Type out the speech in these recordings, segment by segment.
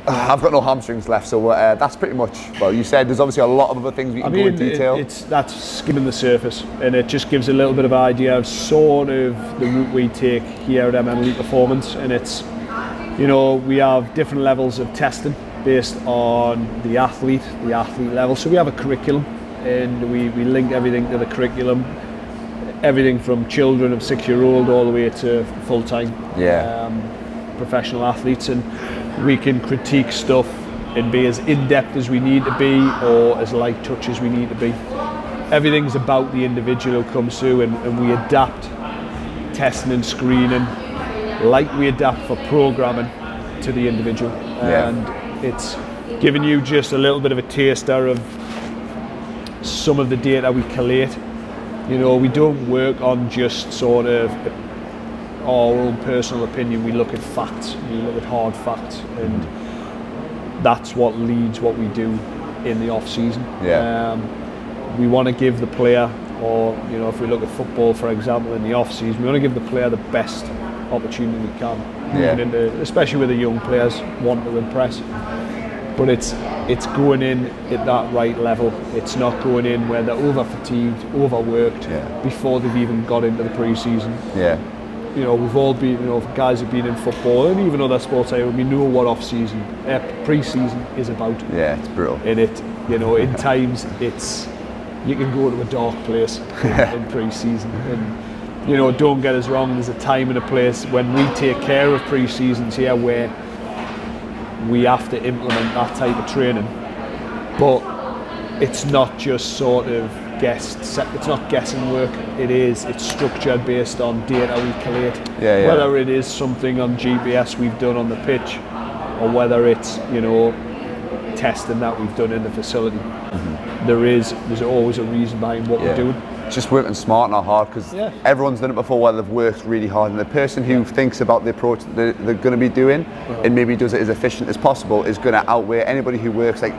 I've got no hamstrings left, so that's pretty much, well, you said there's obviously a lot of other things we can go in detail. That's skimming the surface, and it just gives a little bit of an idea of sort of the route we take here at MM Elite Performance, and it's, you know, we have different levels of testing based on the athlete level. So we have a curriculum, and we link everything to the curriculum, everything from children of 6-year-old all the way to full-time professional athletes, and we can critique stuff and be as in-depth as we need to be or as light touch as we need to be. Everything's about the individual who comes through, and we adapt testing and screening like we adapt for programming to the individual. And it's giving you just a little bit of a taster of some of the data we collate. You know, we don't work on just sort of our own personal opinion. We look at facts, we look at hard facts, and that's what leads what we do in the off season. We want to give the player, or you know, if we look at football for example in the off season, we want to give the player the best opportunity we can, especially with the young players want to impress. But it's going in at that right level. It's not going in where they're over fatigued, overworked before they've even got into the pre-season. You know, we've all been, you know, guys have been in football and even other sports area, we know what off-season, pre-season is about. It's brutal. And it, you know, in times it's, you can go to a dark place in pre-season. And, you know, don't get us wrong, there's a time and a place when we take care of pre-seasons here where we have to implement that type of training. But it's not just sort of it's not guessing work. It's structured based on data we collate. Whether it is something on GPS we've done on the pitch, or whether it's, you know, testing that we've done in the facility. There's always a reason behind what we're doing. Just working smart, not hard, because everyone's done it before where they've worked really hard, and the person who thinks about the approach that they're going to be doing and maybe does it as efficient as possible is going to outweigh anybody who works. Like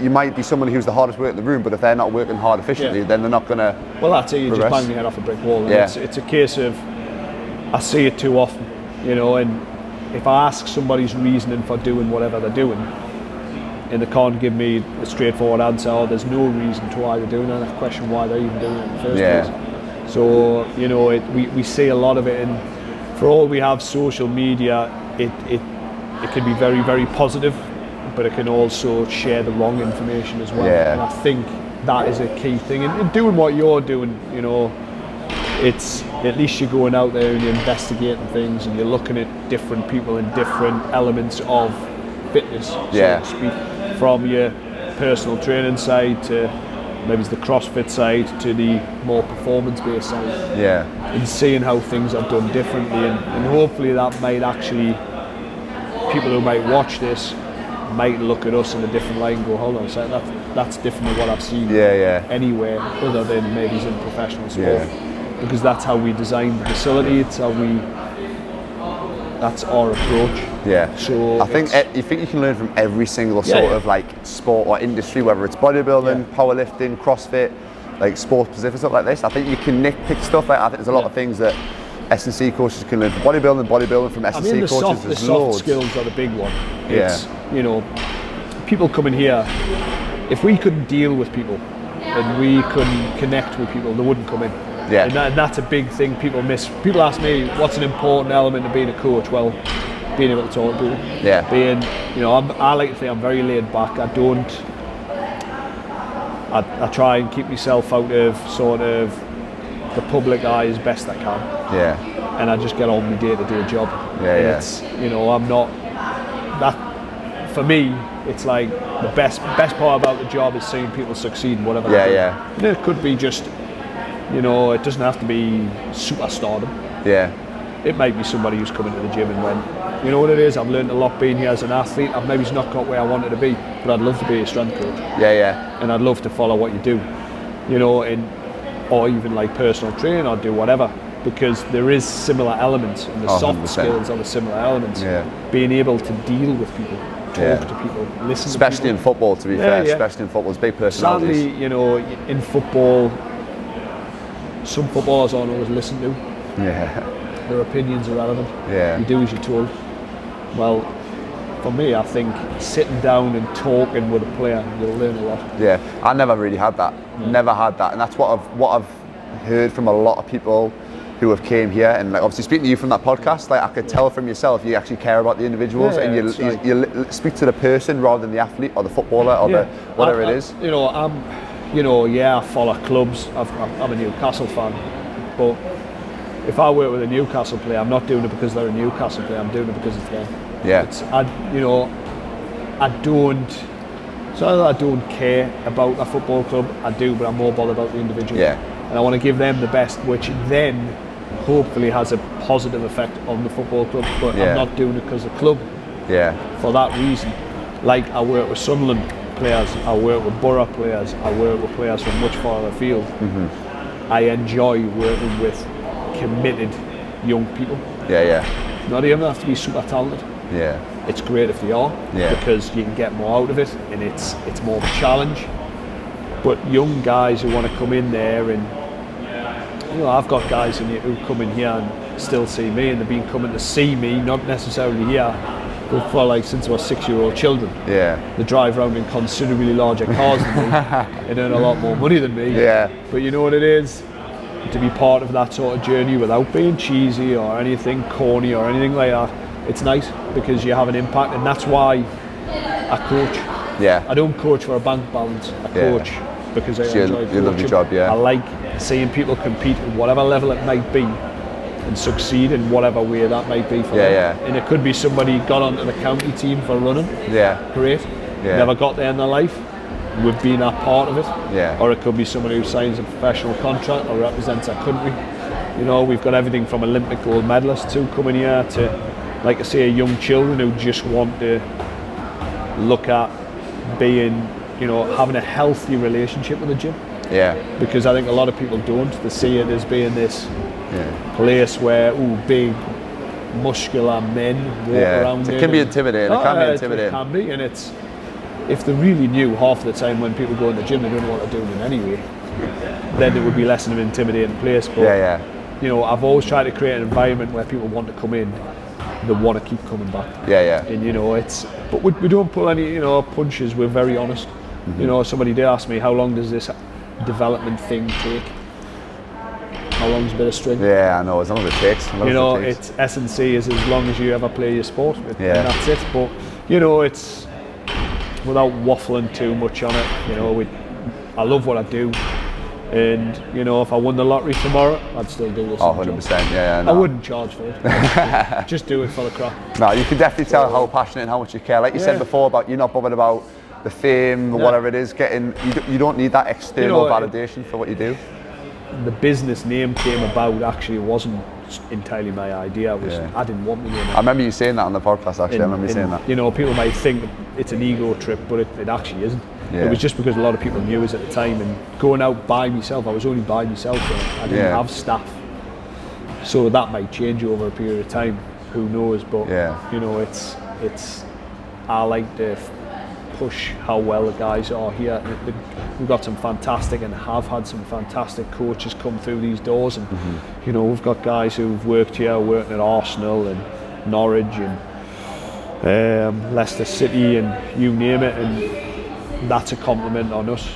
you might be someone who's the hardest worker in the room, but if they're not working hard efficiently, then they're not going to. Well, that's it. You just bang your head off a brick wall. It's a case of, I see it too often, you know, and if I ask somebody's reasoning for doing whatever they're doing, and they can't give me a straightforward answer, or there's no reason to why they're doing it, and I question why they're even doing it in the first place. So, you know, we see a lot of it, and for all we have social media, it can be very, very positive, but it can also share the wrong information as well. And I think that is a key thing. And doing what you're doing, you know, it's at least you're going out there and you're investigating things, and you're looking at different people and different elements of fitness, so to speak. From your personal training side to maybe it's the CrossFit side to the more performance-based side. And seeing how things are done differently, and hopefully that might actually, people who might watch this might look at us in a different light and go, hold on a second, that's different than what I've seen anywhere other than maybe in professional sport. Because that's how we design the facility, that's our approach. So I think you can learn from every single sort of like sport or industry, whether it's bodybuilding, powerlifting, CrossFit, like sports specific stuff like this. I think you can nitpick stuff. Like I think there's a lot of things that S&C coaches can learn from bodybuilding from S&C coaches. The soft skills are the big one. It's, you know, people coming here, if we couldn't deal with people and we couldn't connect with people, they wouldn't come in. And that's a big thing people miss. People ask me, what's an important element of being a coach? Well, being able to talk to people. Being, you know, I like to think I'm very laid back. I try and keep myself out of sort of the public eye as best I can. And I just get on with my day-to-day job. It's, you know, I'm not, that, for me, it's like the best part about the job is seeing people succeed in whatever they do. And it could be just, you know, it doesn't have to be superstardom. It might be somebody who's coming to the gym and went, you know what it is, I've learned a lot being here as an athlete. I've maybe not got where I wanted to be, but I'd love to be a strength coach. And I'd love to follow what you do, you know, or even like personal training or do whatever, because there is similar elements, and the soft skills are the similar elements. Being able to deal with people, talk to people, listen especially to people. In football, to be fair, especially in football, it's big personalities. Sadly, you know, in football, some footballers aren't always listened to. Their opinions are relevant. You do as you're told. Well, for me, I think sitting down and talking with a player, you'll learn a lot. Yeah, I never really had that. Never had that, and that's what I've heard from a lot of people who have came here, and like obviously speaking to you from that podcast, like I could tell from yourself, you actually care about the individuals, and you speak to the person rather than the athlete or the footballer or the whatever it is. You know, I follow clubs. I'm a Newcastle fan, but if I work with a Newcastle player, I'm not doing it because they're a Newcastle player. I'm doing it because it's them. Yeah. It's not that I don't care about a football club. I do, but I'm more bothered about the individual. Yeah. And I want to give them the best, which then hopefully has a positive effect on the football club. But I'm not doing it because of the club. Yeah. For that reason, like I work with Sunderland players, I work with Borough players, I work with players from much farther afield. I enjoy working with committed young people. Not even have to be super talented. It's great if they are, because you can get more out of it, and it's more of a challenge. But young guys who want to come in there, and I've got guys in here who come in here and still see me, and they've been coming to see me, not necessarily here, but for like since I was 6-year-old children. They drive around in considerably larger cars than me and earn a lot more money than me. But you know what it is? To be part of that sort of journey without being cheesy or anything corny or anything like that, it's nice because you have an impact, and that's why I coach. I don't coach for a bank balance. I coach because I enjoy coaching. You love your job, I like seeing people compete at whatever level it might be and succeed in whatever way that might be for them. And it could be somebody got onto the county team for running. Great. Never got there in their life. We've been a part of it. Or it could be somebody who signs a professional contract or represents our country. We've got everything from Olympic gold medalists who come in here to, like I say, young children who just want to look at being, having a healthy relationship with the gym. Because I think a lot of people don't. They see it as being this place where big, muscular men walk around. It can be intimidating. It can be, and it's, if they really knew half the time when people go in the gym they don't know what they're doing in anyway, then it would be less of an intimidating place. But I've always tried to create an environment where people want to come in, they want to keep coming back. And but we don't pull any punches. We're very honest. Somebody did ask me, how long does this development thing take? How long's a bit of string? I know, as long as it takes. It's S&C is as long as you ever play your sport, and that's it. But it's without waffling too much on it. I love what I do, and if I won the lottery tomorrow, I'd still do this. 100%. I wouldn't charge for it. Just do it for the crack. No, you can definitely tell how passionate and how much you care. Like you said before, about you're not bothered about the fame or whatever it is. You don't need that external validation for what you do. The business name came about, actually it wasn't entirely my idea. I didn't want the name. I remember you saying that on the podcast, actually. I remember you saying that. People might think it's an ego trip, but it actually isn't. It was just because a lot of people knew us at the time, and going out by myself, I was only by myself, I didn't have staff. So that might change over a period of time, who knows, but it's I like to push how well the guys are here. We've got some fantastic, and have had some fantastic coaches come through these doors, and we've got guys who've worked here, working at Arsenal and Norwich and Leicester City and you name it, and that's a compliment on us.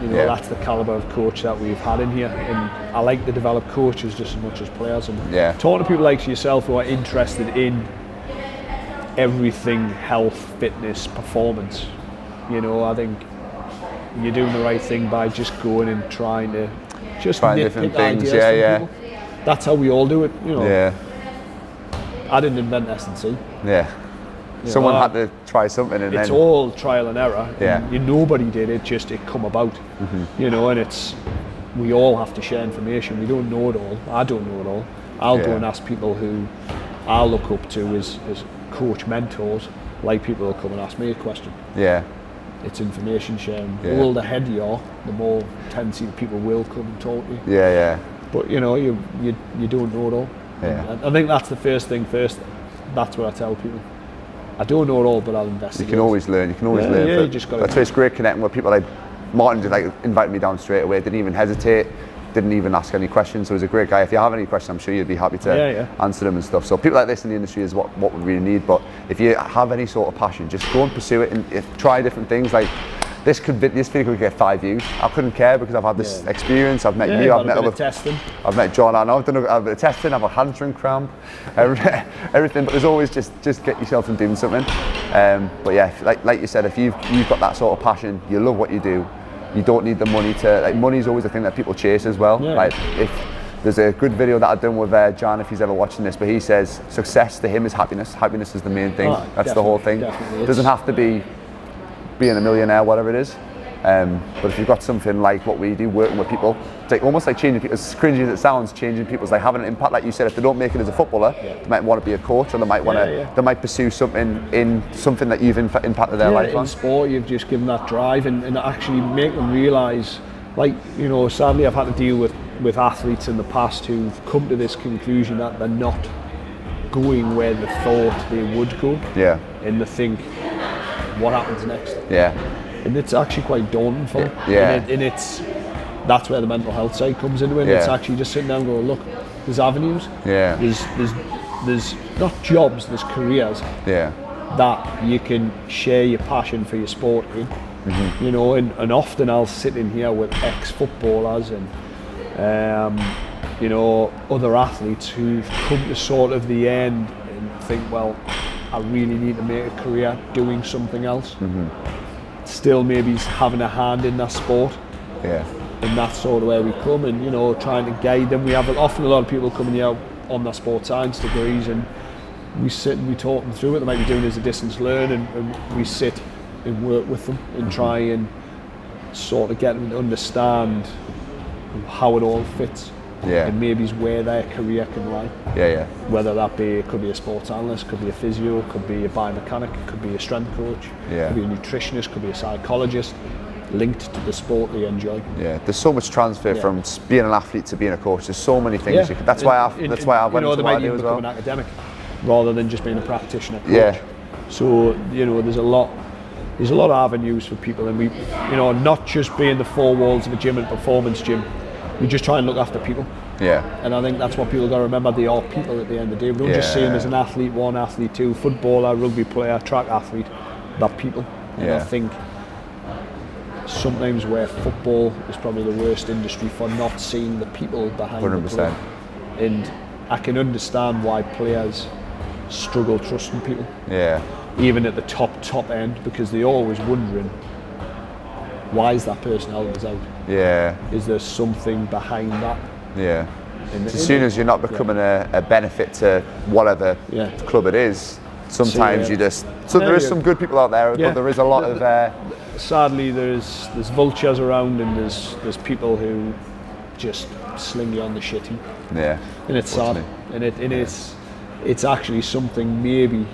That's the calibre of coach that we've had in here, and I like to develop coaches just as much as players, and talking to people like yourself who are interested in everything health, fitness, performance. I think you're doing the right thing by just going and trying to just different things. People. That's how we all do it. I didn't invent S&C. Someone had to try something, and it's all trial and error. And nobody did it; it come about. And it's, we all have to share information. We don't know it all. I don't know it all. I'll go and ask people who I look up to as coach mentors. Like people will come and ask me a question. It's information sharing. The older ahead you are, the more tendency people will come and talk to you. But you don't know it all. I think that's the first thing first. That's what I tell people. I don't know it all, but I'll investigate. You can always learn. You learn. You just got to. That's why it's great connecting with people like Martin. Just like invited me down straight away. Didn't even hesitate. didn't even ask any questions. So he's a great guy. If you have any questions, I'm sure you'd be happy to answer them and stuff. So people like this in the industry is what we really need. But if you have any sort of passion, just go and pursue it and try different things. Like this video could get 5 views. I couldn't care because I've had this experience. I've met you. I've met other testing. I've met John. I know I've done a bit of testing. I've a hamstring cramp, everything. But there's always just get yourself and doing something. But yeah, like you said, if you've got that sort of passion, you love what you do. You don't need the money to. Like money's always a thing that people chase as well. Yeah. Like if there's a good video that I've done with John, if he's ever watching this, but he says success to him is happiness. Happiness is the main thing. That's the whole thing. It doesn't have to be being a millionaire, whatever it is. But if you've got something like what we do, working with people, it's like almost like changing people, as cringy as it sounds, changing people's, like having an impact. Like you said, if they don't make it as a footballer, they might want to be a coach, or they might want to, they might pursue something that you've impacted their life on. In sport, you've just given that drive and actually make them realise, like, you know, sadly I've had to deal with athletes in the past who've come to this conclusion that they're not going where they thought they would go. Yeah. And they think, what happens next? Yeah. And it's actually quite daunting for them. Yeah. And that's where the mental health side comes into it. It's actually just sitting down and going, look, there's avenues. Yeah. There's not jobs, there's careers. Yeah. That you can share your passion for your sport in. Mm-hmm. You know, and often I'll sit in here with ex-footballers and you know, other athletes who've come to sort of the end and think, well, I really need to make a career doing something else. Mm-hmm. Still maybe having a hand in that sport. Yeah. And that's sort of where we come, and you know, trying to guide them. We have often a lot of people coming here on their sports science degrees, and we sit and we talk them through what they might be doing as a distance learn, and we sit and work with them and try and sort of get them to understand how it all fits. Yeah. And maybe where their career can lie. Yeah, yeah. Whether that be, it could be a sports analyst, could be a physio, could be a biomechanic, could be a strength coach, could be a nutritionist, could be a psychologist, linked to the sport they enjoy. Yeah, there's so much transfer from being an athlete to being a coach. There's so many things. Yeah. That's why I went into what I do as well. An academic, rather than just being a practitioner coach. Yeah. So you know, there's a lot of avenues for people, and we, you know, not just being the four walls of a gym and performance gym. We just try and look after people. Yeah. And I think that's what people got to remember. They are people at the end of the day. We don't just see them as an athlete one, athlete two, footballer, rugby player, track athlete. They're people. And I think sometimes where football is probably the worst industry for not seeing the people behind 100%. The play. And I can understand why players struggle trusting people. Yeah. Even at the top end, because they're always wondering, why is that person helping us out? Yeah. Is there something behind that? Yeah. As soon as you're not becoming a benefit to whatever club it is, sometimes you just. So there is some good people out there, but there is a lot of. Sadly, there's vultures around, and there's people who just sling you on the shit heap. Yeah. And it's sad, and it's actually something maybe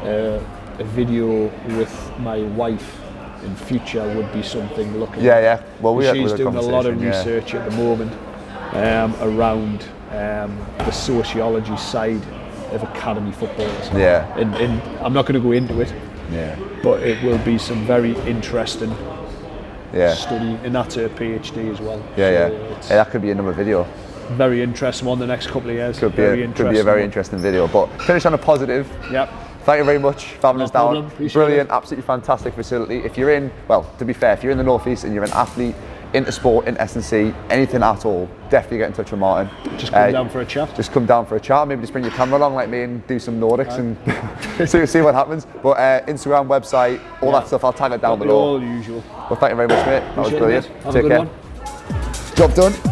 a video with my wife in future would be something looking. Yeah, yeah. Well, she's doing a lot of research at the moment around the sociology side of academy footballers. Yeah. And I'm not going to go into it. Yeah. But it will be some very interesting study, and that's her PhD as well. Yeah, so that could be another video. Very interesting one the next couple of years. Could be a very interesting video. But finish on a positive. Yep. Thank you very much for having us down. Brilliant, absolutely fantastic facility. If you're in, well, to be fair, if you're in the Northeast and you're an athlete, into sport, in S&C, anything at all, definitely get in touch with Martin. Just come down for a chat. Just come down for a chat. Maybe just bring your camera along like me and do some Nordics and see what happens. But Instagram, website, all that stuff, I'll tag it down below. All usual. Well, thank you very much, mate. That was brilliant. Take care. Job done.